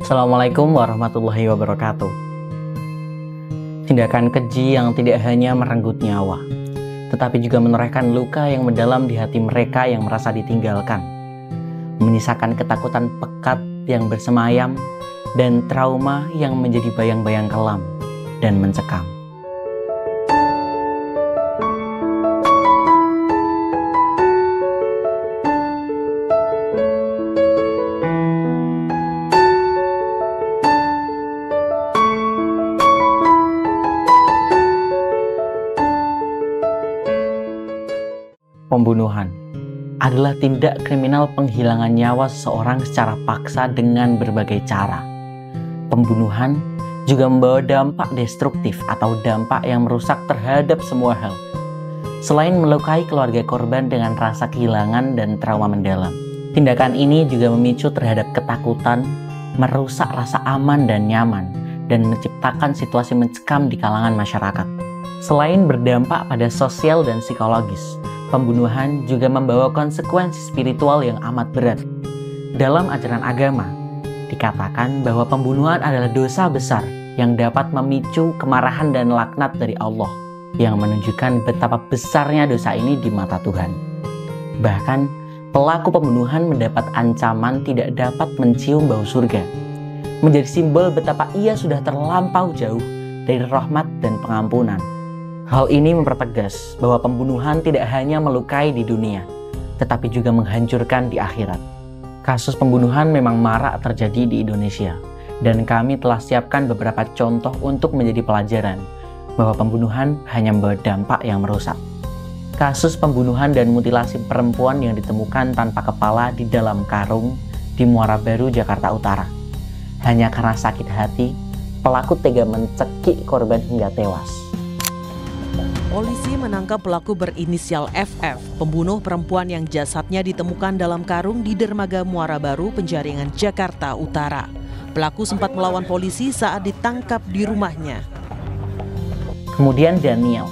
Assalamualaikum warahmatullahi wabarakatuh. Tindakan keji yang tidak hanya merenggut nyawa, tetapi juga menorehkan luka yang mendalam di hati mereka yang merasa ditinggalkan, menyisakan ketakutan pekat yang bersemayam dan trauma yang menjadi bayang-bayang kelam dan mencekam. Pembunuhan adalah tindak kriminal penghilangan nyawa seseorang secara paksa dengan berbagai cara. Pembunuhan juga membawa dampak destruktif atau dampak yang merusak terhadap semua hal. Selain melukai keluarga korban dengan rasa kehilangan dan trauma mendalam, tindakan ini juga memicu terhadap ketakutan, merusak rasa aman dan nyaman, dan menciptakan situasi mencekam di kalangan masyarakat. Selain berdampak pada sosial dan psikologis, pembunuhan juga membawa konsekuensi spiritual yang amat berat. Dalam ajaran agama, dikatakan bahwa pembunuhan adalah dosa besar yang dapat memicu kemarahan dan laknat dari Allah, yang menunjukkan betapa besarnya dosa ini di mata Tuhan. Bahkan, pelaku pembunuhan mendapat ancaman tidak dapat mencium bau surga, menjadi simbol betapa ia sudah terlampau jauh dari rahmat dan pengampunan. Hal ini mempertegas bahwa pembunuhan tidak hanya melukai di dunia, tetapi juga menghancurkan di akhirat. Kasus pembunuhan memang marak terjadi di Indonesia, dan kami telah siapkan beberapa contoh untuk menjadi pelajaran bahwa pembunuhan hanya membawa dampak yang merusak. Kasus pembunuhan dan mutilasi perempuan yang ditemukan tanpa kepala di dalam karung di Muara Baru, Jakarta Utara. Hanya karena sakit hati, pelaku tega mencekik korban hingga tewas. Polisi menangkap pelaku berinisial FF, pembunuh perempuan yang jasadnya ditemukan dalam karung di dermaga Muara Baru, Penjaringan, Jakarta Utara. Pelaku sempat melawan polisi saat ditangkap di rumahnya. Kemudian Daniel,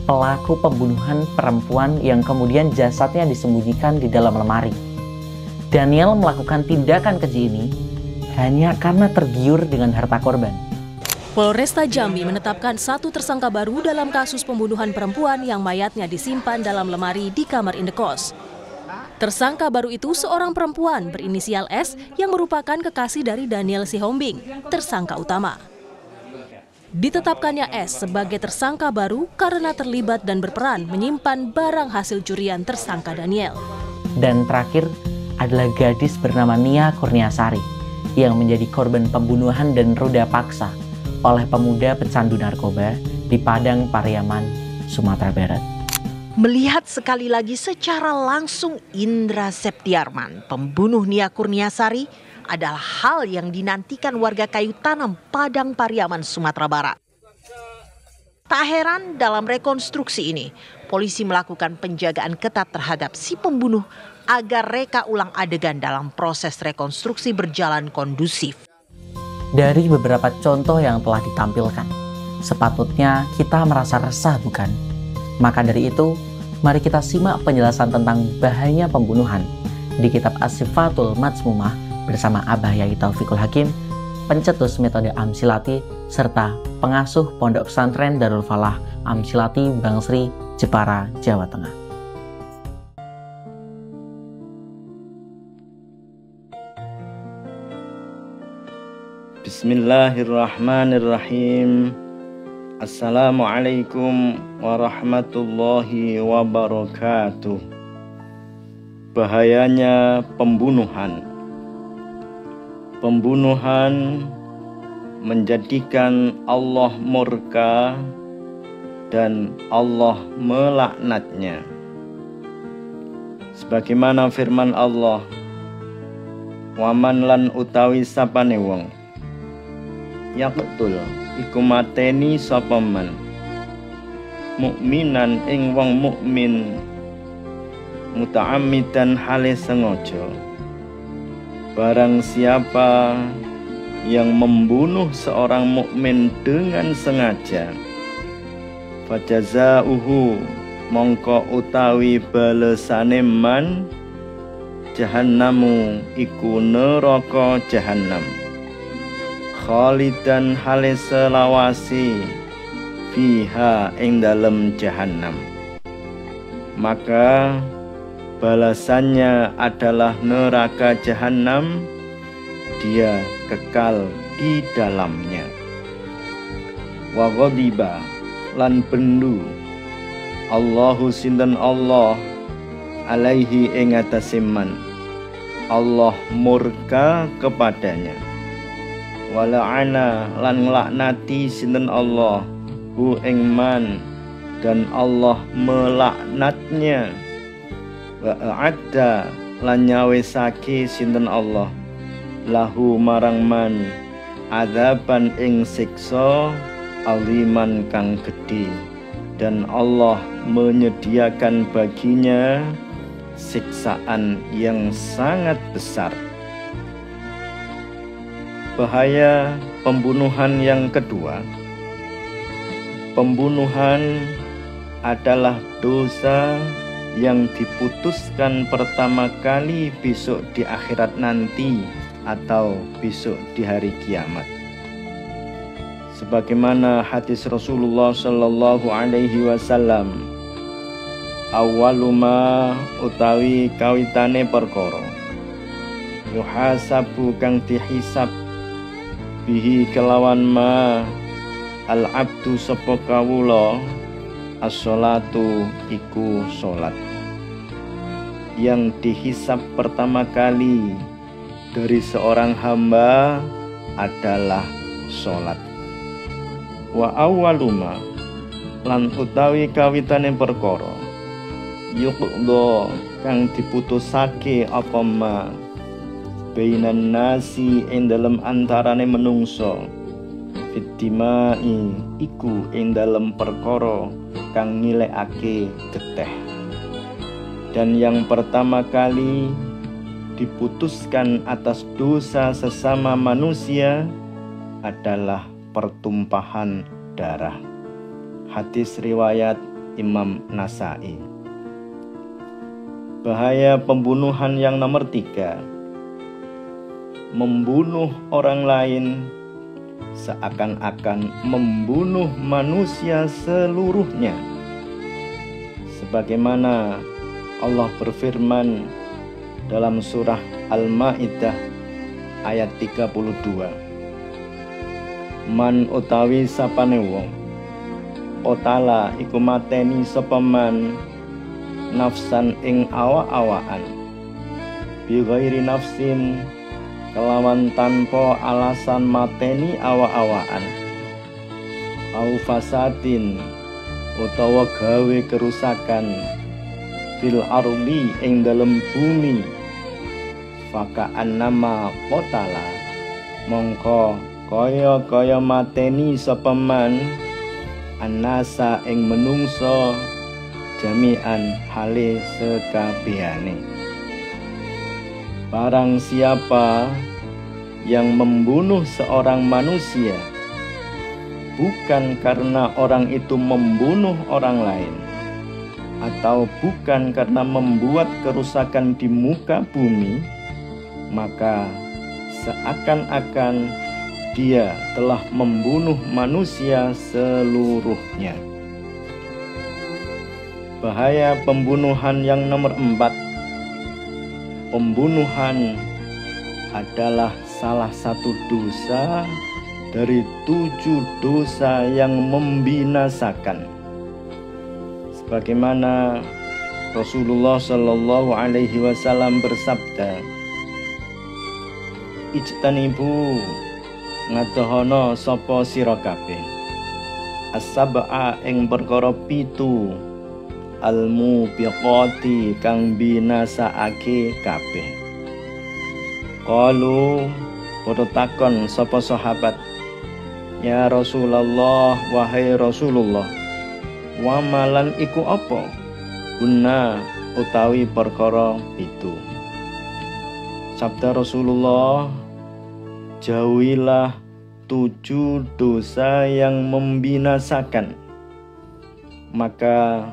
pelaku pembunuhan perempuan yang kemudian jasadnya disembunyikan di dalam lemari. Daniel melakukan tindakan keji ini hanya karena tergiur dengan harta korban. Polresta Jambi menetapkan satu tersangka baru dalam kasus pembunuhan perempuan yang mayatnya disimpan dalam lemari di kamar indekos. Tersangka baru itu seorang perempuan berinisial S yang merupakan kekasih dari Daniel Sihombing, tersangka utama. Ditetapkannya S sebagai tersangka baru karena terlibat dan berperan menyimpan barang hasil curian tersangka Daniel. Dan terakhir adalah gadis bernama Nia Kurniasari yang menjadi korban pembunuhan dan ruda paksa oleh pemuda pecandu narkoba di Padang Pariaman, Sumatera Barat. Melihat sekali lagi secara langsung Indra Septiarman, pembunuh Nia Kurniasari, adalah hal yang dinantikan warga Kayu Tanam, Padang Pariaman, Sumatera Barat. Tak heran dalam rekonstruksi ini, polisi melakukan penjagaan ketat terhadap si pembunuh agar reka ulang adegan dalam proses rekonstruksi berjalan kondusif. Dari beberapa contoh yang telah ditampilkan, sepatutnya kita merasa resah, bukan? Maka dari itu, mari kita simak penjelasan tentang bahayanya pembunuhan di kitab As-Sifatul Matsmumah bersama Abah Yai Taufikul Hakim, pencetus metode Amsilati, serta pengasuh Pondok Pesantren Darul Falah Amsilati Bangsri, Jepara, Jawa Tengah. Bismillahirrahmanirrahim. Assalamualaikum warahmatullahi wabarakatuh. Bahayanya pembunuhan. Pembunuhan menjadikan Allah murka dan Allah melaknatnya. Sebagaimana firman Allah, waman lan utawi sapane wong yaqtul iku mateni sapa man mukminan ing wong mukmin muta'ammidan hale sengaja. Barang siapa yang membunuh seorang mukmin dengan sengaja, fajazauhu mongko utawi balesane man jahannamu iku neraka jahannam. khalidan hale selawasi fiha ing dalem jahannam. Maka balasannya adalah neraka jahannam, dia kekal di dalamnya. Wa ghadiba lan bendu Allahu sinten Allah alaihi ing atase man, Allah murka kepadanya. Wala'ana lan nglaknati sinten Allah hu ing man, dan Allah melaknatnya. Wa a'adda lan nyawesake sinten Allah lahu marang man adzaban ing siksa aliman kang gedhe, dan Allah menyediakan baginya siksaan yang sangat besar. Bahaya pembunuhan yang kedua. Pembunuhan adalah dosa yang diputuskan pertama kali besok di akhirat nanti atau besok di hari kiamat. Sebagaimana hadis Rasulullah Shallallahu Alaihi Wasallam, awaluma utawi kawitane perkara yuhasabu kang dihisab bihi kelawan ma al abdu sapa kawula as-sholatu iku sholat. Yang dihisab pertama kali dari seorang hamba adalah sholat. Wa awwaluma lan utawi kawitane perkara yuqdo kang diputusake apa ma bainan nasi ing dalem antarane menungso fitimai iku ing dalem perkara kang ngilekake geteh. Dan yang pertama kali diputuskan atas dosa sesama manusia adalah pertumpahan darah. Hadis riwayat Imam Nasai. Bahaya pembunuhan yang nomor 3. Membunuh orang lain seakan-akan membunuh manusia seluruhnya. Sebagaimana Allah berfirman dalam surah Al-Maidah ayat 32. Man utawi sapane wong otala iku mateni sapa man nafsan ing awak-awakan bi ghairi nafsin kelawan tanpa alasan mateni awak-awakan au fasadin utawa gawe kerusakan fil ardi ing dalem bumi faka annama qotala mongko kaya mateni sapa man annasa ing menungso jami'an hale sekabehane. Barang siapa yang membunuh seorang manusia bukan karena orang itu membunuh orang lain atau bukan karena membuat kerusakan di muka bumi, maka seakan-akan dia telah membunuh manusia seluruhnya. Bahaya pembunuhan yang nomor 4. Pembunuhan adalah salah satu dosa dari 7 dosa yang membinasakan. Sebagaimana Rasulullah Shallallahu Alaihi Wasallam bersabda, ijtanibu ngadohono sapa sira kabeh as-sab'a ing perkara 7 al-mubiqati kang binasaake kabeh. Qalu padha takon sapa sahabat, ya Rasulullah, wahai Rasulullah, wa malan iku apa? Guna utawi perkara 7. Sabda Rasulullah, jauhilah 7 dosa yang membinasakan. Maka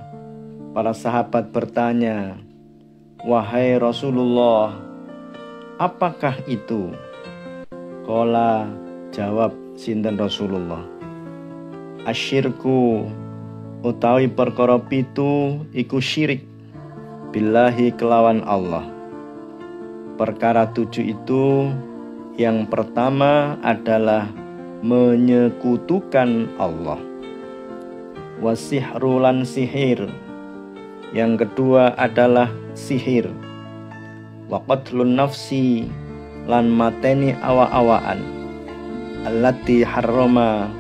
para sahabat bertanya, wahai Rasulullah, apakah itu? Qala, jawab sinten Rasulullah, asyirku utawi perkara pitu iku syirik billahi kelawan Allah. Perkara 7 itu yang pertama adalah menyekutukan Allah. Wasihru lan sihir. Yang kedua adalah sihir. Wa qatlun nafsi lan mateni awa-awaan. Allati harrama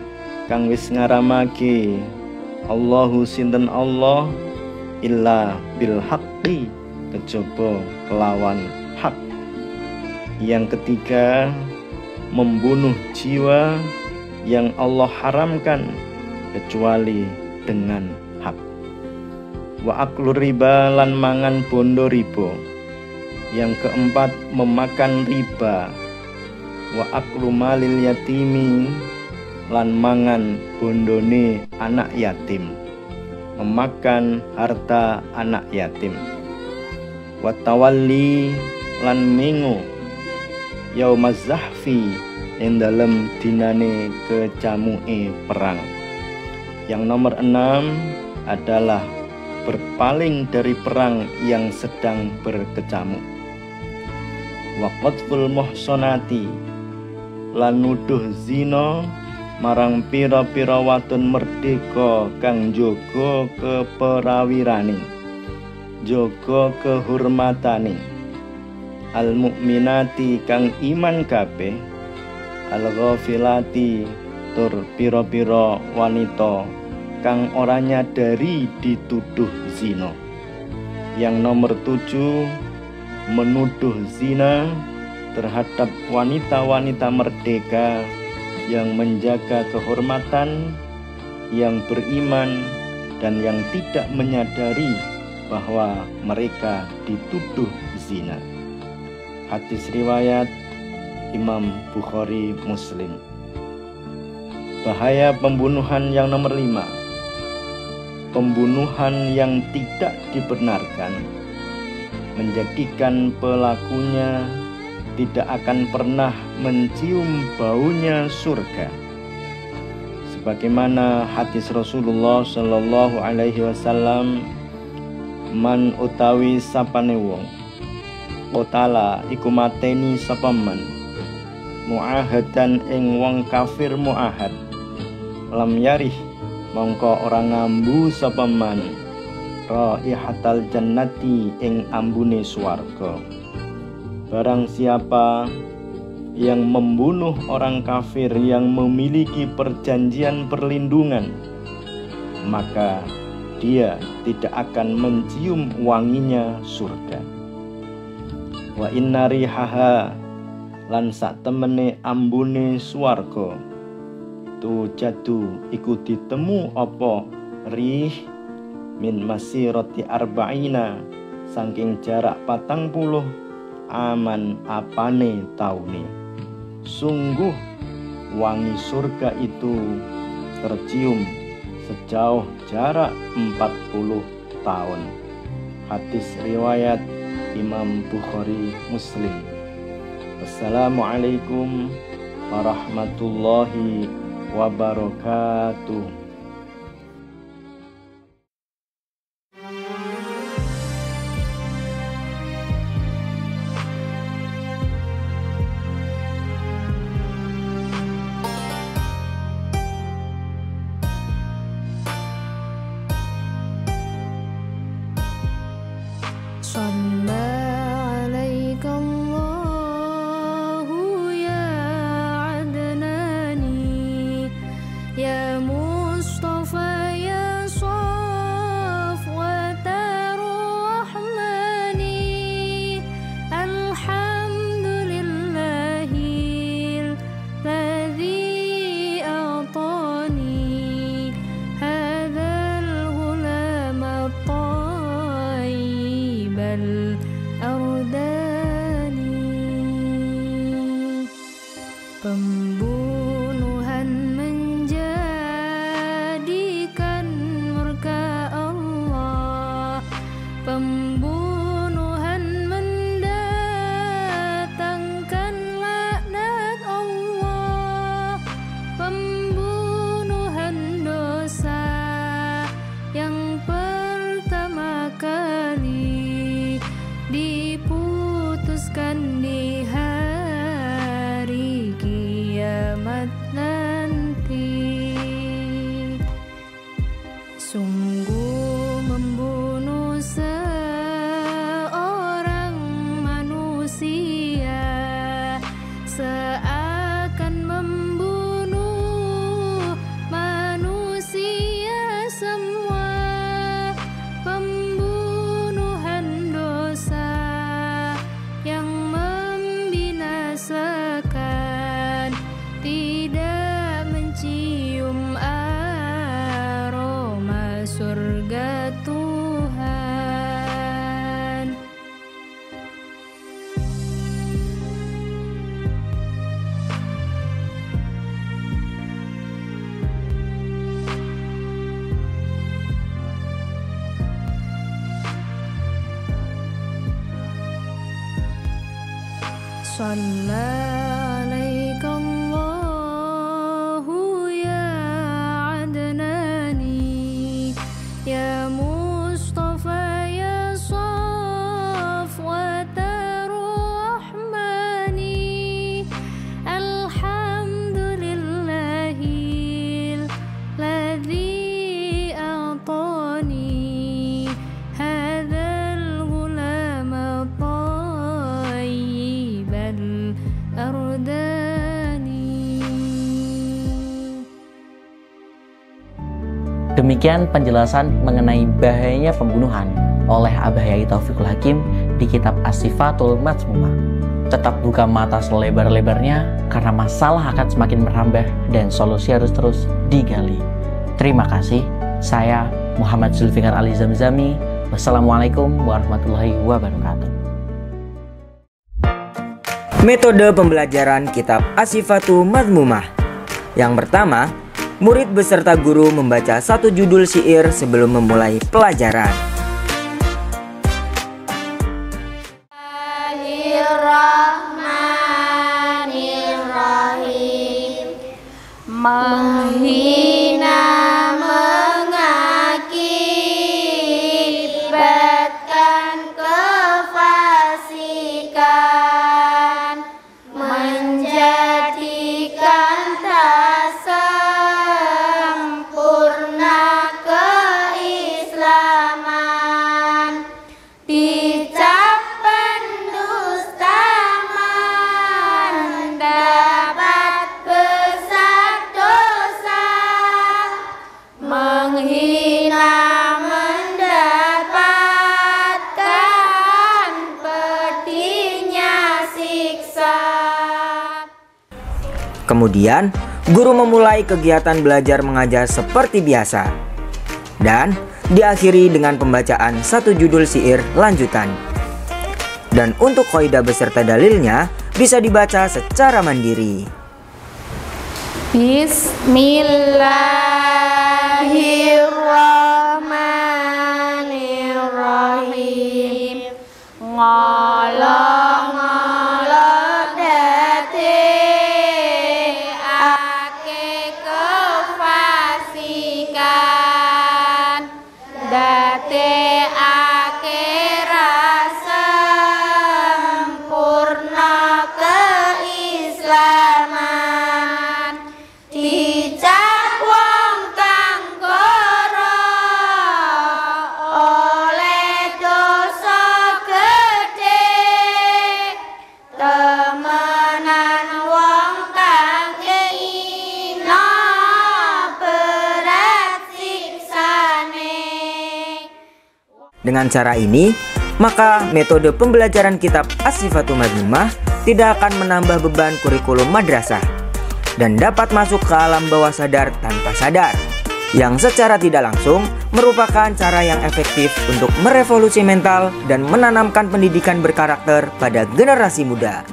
kang wis ngaramake Allahu sinten Allah illa bil haqqi kejaba kelawan hak. Yang ketiga, membunuh jiwa yang Allah haramkan kecuali dengan hak. Wa aklu riba lan mangan bondo riba. Yang keempat, memakan riba. Wa aklu malil yatimi lan mangan bondone anak yatim. Memakan harta anak yatim. Wa tawalli lan mengo yaumaz zahfi ing dalem dinane kecamuke perang. Yang nomor 6 adalah berpaling dari perang yang sedang berkecamuk. Wa qadful muhsanati lan nuduh zina marang pira-pira wadon merdeka kang jaga keperawirane, jaga kehormatane. Al mukminati kang iman kabeh, al ghafilati tur pira-pira wanita kang ora nyadari dituduh zina. Yang nomor 7, menuduh zina terhadap wanita-wanita merdeka yang menjaga kehormatan, yang beriman dan yang tidak menyadari bahwa mereka dituduh zina. Hadis riwayat Imam Bukhari Muslim. Bahaya pembunuhan yang nomor 5. Pembunuhan yang tidak dibenarkan menjadikan pelakunya tidak akan pernah mencium baunya surga. Sebagaimana hadis Rasulullah Shallallahu Alaihi Wasallam, man utawi sapane wong qotala iku mateni sapa man muahadan ing wong kafir muahad, lam yarih mongko ora ngambu sapa man raihatal jannati ing ambune swarga. Barang siapa yang membunuh orang kafir yang memiliki perjanjian perlindungan, maka dia tidak akan mencium wanginya surga. Wa inna rihaha lan sak temene ambune swarga tu jadu iku ditemu apa rih min masirati arba'ina saking jarak 40 aman apane taune. Sungguh wangi surga itu tercium sejauh jarak 40 tahun. Hadis riwayat Imam Bukhari Muslim. Wassalamualaikum warahmatullahi wabarakatuh. Pembunuhan menjadikan murka Allah. Pembunuhan mendatangkan laknat Allah. صلى عليك الله يا عدناني يا مصطفى يا صفوة الرحمن الحمد لله الذي أعطاني هذا الغلام الطيب الأرداني. Demikian penjelasan mengenai bahayanya pembunuhan oleh Abah Yai Taufikul Hakim di kitab As-Sifatul Mazmumah. Tetap buka mata selebar-lebarnya karena masalah akan semakin merambah dan solusi harus terus digali. Terima kasih. Saya Muhammad Zulfikar Ali Zamzami. Wassalamualaikum warahmatullahi wabarakatuh. Metode pembelajaran kitab As-Sifatul Mazmumah. Yang pertama, murid beserta guru membaca satu judul syair sebelum memulai pelajaran. Bismillahirrahmanirrahim. Menghina mengakibatkan kefasikan, menjadikan tak sempurna keislaman, dicap pendusta mendapat besar dosa, menghina mendapatkan pedihnya siksa. Kemudian, guru memulai kegiatan belajar mengajar seperti biasa dan diakhiri dengan pembacaan satu judul syair lanjutan. Dan untuk kaidah beserta dalilnya bisa dibaca secara mandiri. Bismillahirrahmanirrahim. Ngolo-ngolo dadekake kefasikan, dadekake rasa sempurna keislaman, dicap wong kang goroh oleh dosa gedhe, temenan wong kang ina berat siksane. Dengan cara ini, maka metode pembelajaran kitab As-Sifatul Mazmumah tidak akan menambah beban kurikulum madrasah dan dapat masuk ke alam bawah sadar tanpa sadar, yang secara tidak langsung merupakan cara yang efektif untuk merevolusi mental dan menanamkan pendidikan berkarakter pada generasi muda.